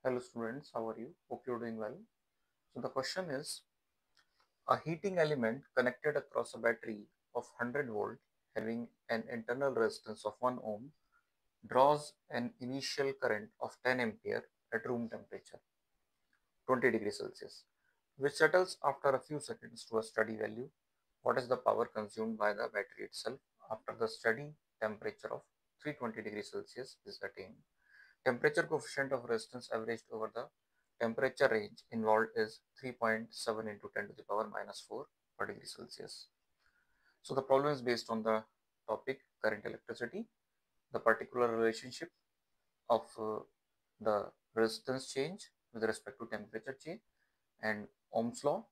Hello students, how are you? Hope you're doing well. So the question is, a heating element connected across a battery of 100 volt having an internal resistance of 1 ohm draws an initial current of 10 ampere at room temperature 20 degrees Celsius, which settles after a few seconds to a steady value. What is the power consumed by the battery itself after the steady temperature of 320 degrees Celsius is attained? Temperature coefficient of resistance averaged over the temperature range involved is 3.7 into 10 to the power minus 4 per degree Celsius. So the problem is based on the topic current electricity, the particular relationship of the resistance change with respect to temperature change and Ohm's law.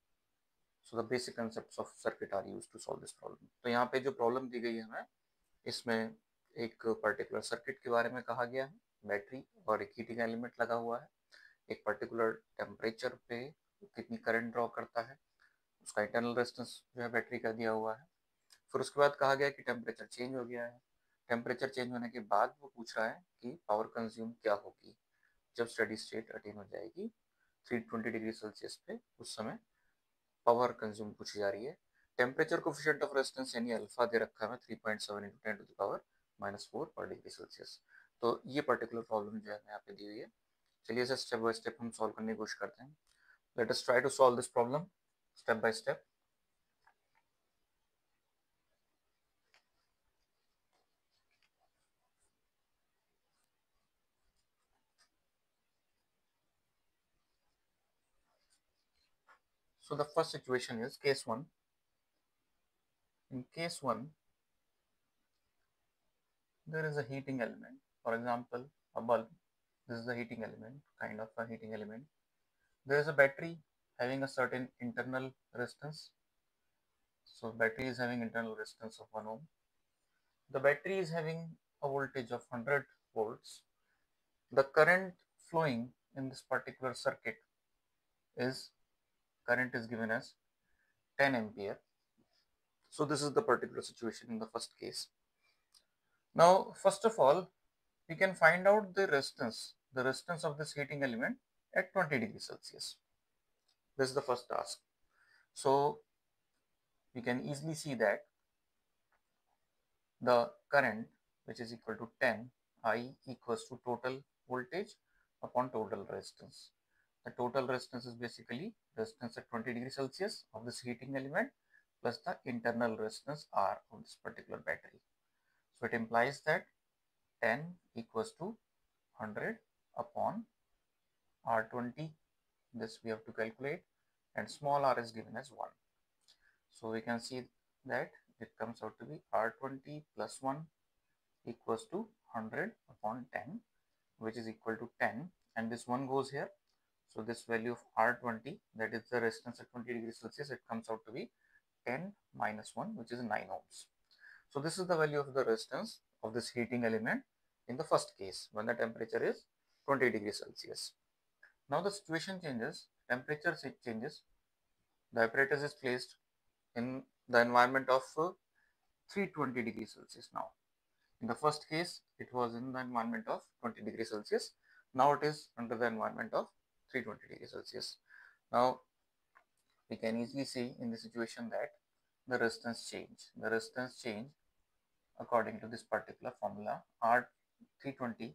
So the basic concepts of circuit are used to solve this problem. तो यहाँ पे जो problem दी गई है हमें, इसमें एक particular circuit के बारे में कहा गया है, बैटरी और एक हीटिंग एलिमेंट लगा हुआ है, एक पर्टिकुलर टेम्परेचर पे कितनी करंट ड्रॉ करता है, उसका इंटरनल रेजिस्टेंस जो है बैटरी का दिया हुआ है। फिर उसके बाद कहा गया कि टेम्परेचर चेंज हो गया है। टेम्परेचर चेंज होने के बाद वो पूछ रहा है कि पावर कंज्यूम क्या होगी जब स्टेडी स्टेट अटेन हो जाएगी 320 डिग्री सेल्सियस पे, उस समय पावर कंज्यूम पूछी जा रही है। टेम्परेचर कोफिशिएंट ऑफ रेजिस्टेंस यानी अल्फा दे रखा है 3.7 into 10 to the power minus 4 पर डिग्री सेल्सियस। तो ये पर्टिकुलर प्रॉब्लम जो है यहाँ पे दी हुई है। चलिए इसे स्टेप बाय स्टेप हम सॉल्व करने की कोशिश करते हैं। Let us try to solve this problem step by step. So the first situation is case 1. In case 1, there is a heating element. For example, a bulb. This is a heating element, kind of a heating element. There is a battery having a certain internal resistance. So battery is having internal resistance of 1 ohm. The battery is having a voltage of 100 volts. The current flowing in this particular circuit is, current is given as 10 ampere. So this is the particular situation in the first case. Now, first of all, we can find out the resistance of this heating element at 20 degrees Celsius. This is the first task. So we can easily see that the current, which is equal to 10 I equals to total voltage upon total resistance. The total resistance is basically resistance at 20 degrees Celsius of this heating element plus the internal resistance R of this particular battery. So it implies that 10 equals to 100 upon R20. This we have to calculate, and small r is given as 1. So we can see that it comes out to be R20 plus 1 equals to 100 upon 10, which is equal to 10, and this 1 goes here. So this value of R20, that is the resistance at 20 degrees Celsius, it comes out to be 10 minus 1, which is 9 ohms. So this is the value of the resistance of this heating element in the first case when the temperature is 20 degrees Celsius. Now the situation changes, temperature changes, the apparatus is placed in the environment of 320 degrees Celsius now. In the first case, it was in the environment of 20 degrees Celsius. Now it is under the environment of 320 degrees Celsius. Now we can easily see in the situation that the resistance change. The resistance change according to this particular formula, R320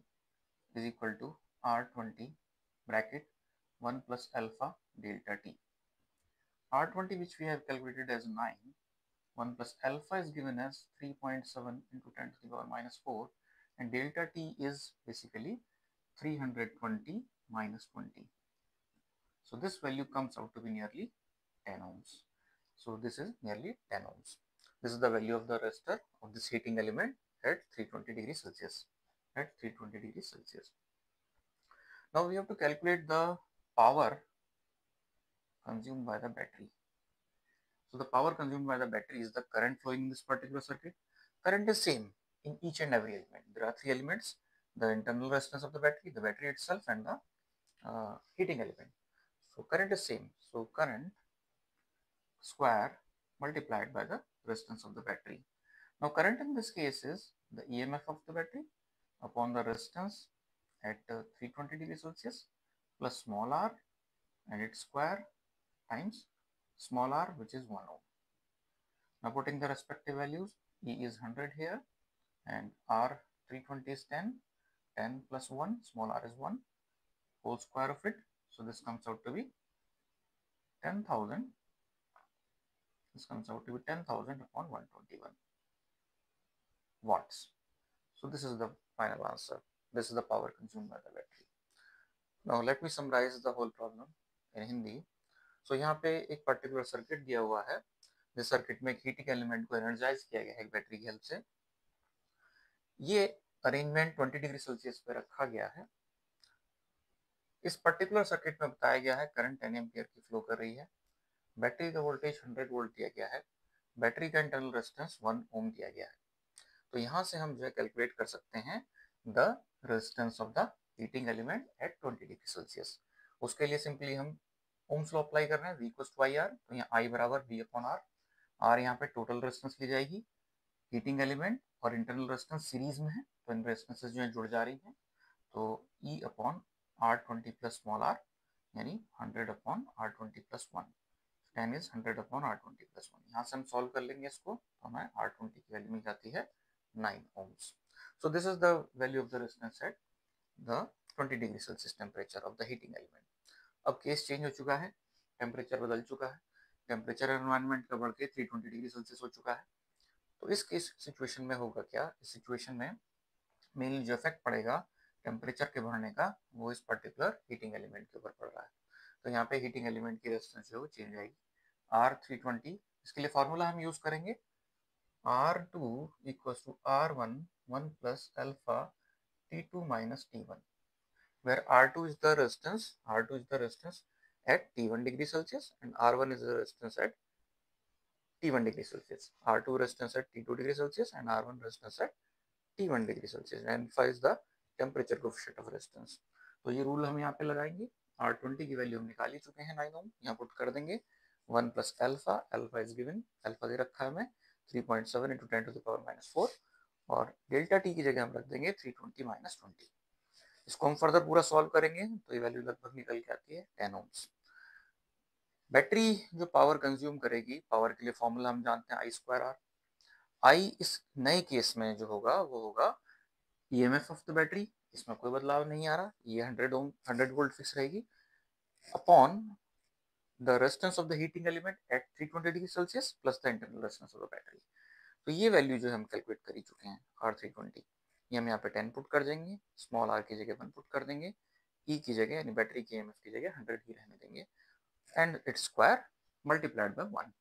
is equal to R20 bracket 1 plus alpha delta T. R20, which we have calculated as 9, 1 plus alpha is given as 3.7 into 10 to the power minus 4, and delta T is basically 320 minus 20. So this value comes out to be nearly 10 ohms. So this is nearly 10 ohms. This is the value of the resistor of this heating element at 320 degrees Celsius. At 320 degrees Celsius. Now we have to calculate the power consumed by the battery. So the power consumed by the battery is the current flowing in this particular circuit. Current is same in each and every element. There are three elements: the internal resistance of the battery itself, and the heating element. So current is same. So current square multiplied by the resistance of the battery. Now current in this case is the EMF of the battery upon the resistance at 320 degrees Celsius plus small r and its square times small r, which is 1 ohm. Now putting the respective values, E is 100 here and R 320 is 10. 10 plus 1, small r is 1, whole square of it. So this comes out to be 10,000. This comes out to be 10,000 upon 121 watts. So this is the final answer. This is the power consumed by the battery. Now let me summarize the whole problem in Hindi. So यहाँ पे एक particular circuit दिया हुआ है, जिस circuit में एक heating element को एनर्जाइज किया गया है एक बैटरी की हेल्प से। ये अरेंजमेंट 20 डिग्री सेल्सियस पे रखा गया है। इस पर्टिकुलर सर्किट में बताया गया है करंट 10 एम्पियर की फ्लो कर रही है। बैटरी का वोल्टेज 100 वोल्ट दिया गया है। बैटरी का इंटरनल रेजिस्टेंस 1 ओम दिया गया है। तो यहाँ से हम जो है कैलकुलेट कर सकते हैं the resistance of the heating element at 20 degree Celsius. उसके लिए सिंपली हम ओम्स लॉ अप्लाई कर रहे हैं, V equals to I R. तो यहाँ आई बराबर V अपॉन आर। आर यहाँ पे टोटल रेजिस्टेंस ली जाएगी। हीटिंग एलिमेंट और इंटरनल रेजिस्टेंस सीरीज में है, तो इन रेजिस्टेंसेस जो है जुड़ जा रही हैं। तो E upon R20 plus small r, यानी 100 upon R20 plus 1। 10 is 100 upon R20 plus 1। यहाँ से हम सॉल्व कर लेंगे इसको, तो हमें R20 की वैल्यू मिल जाती है 9 ohms. So this is the value of the resistance at the 20 degree Celsius temperature of the heating element. अब केस चेंज हो चुका है, टेम्परेचर बदल चुका है, टेम्परेचर एनवायरनमेंट का बढ़ के 320 डिग्री सेल्सियस हो चुका है। तो इस केस सिचुएशन में होगा क्या, इस सिचुएशन में मेनली जो इफेक्ट पड़ेगा टेम्परेचर के बढ़ने का, वो इस पर्टिकुलर हीटिंग एलिमेंट के ऊपर पड़ रहा है। तो यहाँ पे हीटिंग एलिमेंट की रेजिस्टेंस जो है चेंज आएगी। R320, इसके लिए फॉर्मूला हम यूज करेंगे R2 equals to R1 1 plus alpha T2 minus T1, where R2 is the resistance at T1 degree Celsius and R1 is the resistance at T1 degree Celsius. R2 resistance at T2 degree Celsius and R1 resistance at T1 degree Celsius, and alpha is the temperature coefficient of resistance. तो ये rule हम यहाँ पे लगाएंगे। R20 की value हम निकाल ही चुके हैं 9 ओम, यहाँ पुट कर देंगे 1 plus alpha, alpha is given, alpha दे रखा है हमें 3.7 into 10 to the power minus 4, और डेल्टा टी की जगह हम रख देंगे 320 माइनस 20। इसको हम फर्दर पूरा सॉल्व करेंगे तो ये वैल्यू लगभग निकल के आती है 10 ओम्स। बैटरी जो पावर कंज्यूम करेगी, पावर के लिए फॉर्मूला हम जानते हैं I स्क्वायर आर। आई इस नए केस में जो होगा वो होगा EMF ऑफ द बैटरी, इसमें कोई बदलाव नहीं आ रहा, ये 100 वोल्ट फिक्स रहेगी, upon the resistance of the heating element at 320 degree Celsius plus the internal resistance of the battery. तो ये वैल्यू जो हम कैलकुलेट कर ही चुके हैं R320, ये हम यहाँ पे 10 पुट कर देंगे, स्मॉल r की जगह 1 पुट कर देंगे, E की जगह यानी बैटरी की EMF की जगह 100 ही रहने देंगे, and its square multiplied by 1,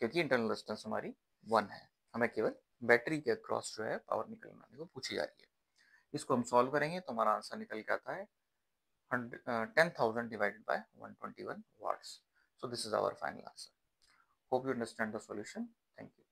क्योंकि इंटरनल रेजिस्टेंस हमारी 1 है। हमें केवल बैटरी के अक्रॉस जो है पावर निकलने को पूछी जा रही है। इसको हम सॉल्व करेंगे तो हमारा आंसर निकल के आता है 10,000 divided by 121 watts. So this is our final answer. Hope you understand the solution. Thank you.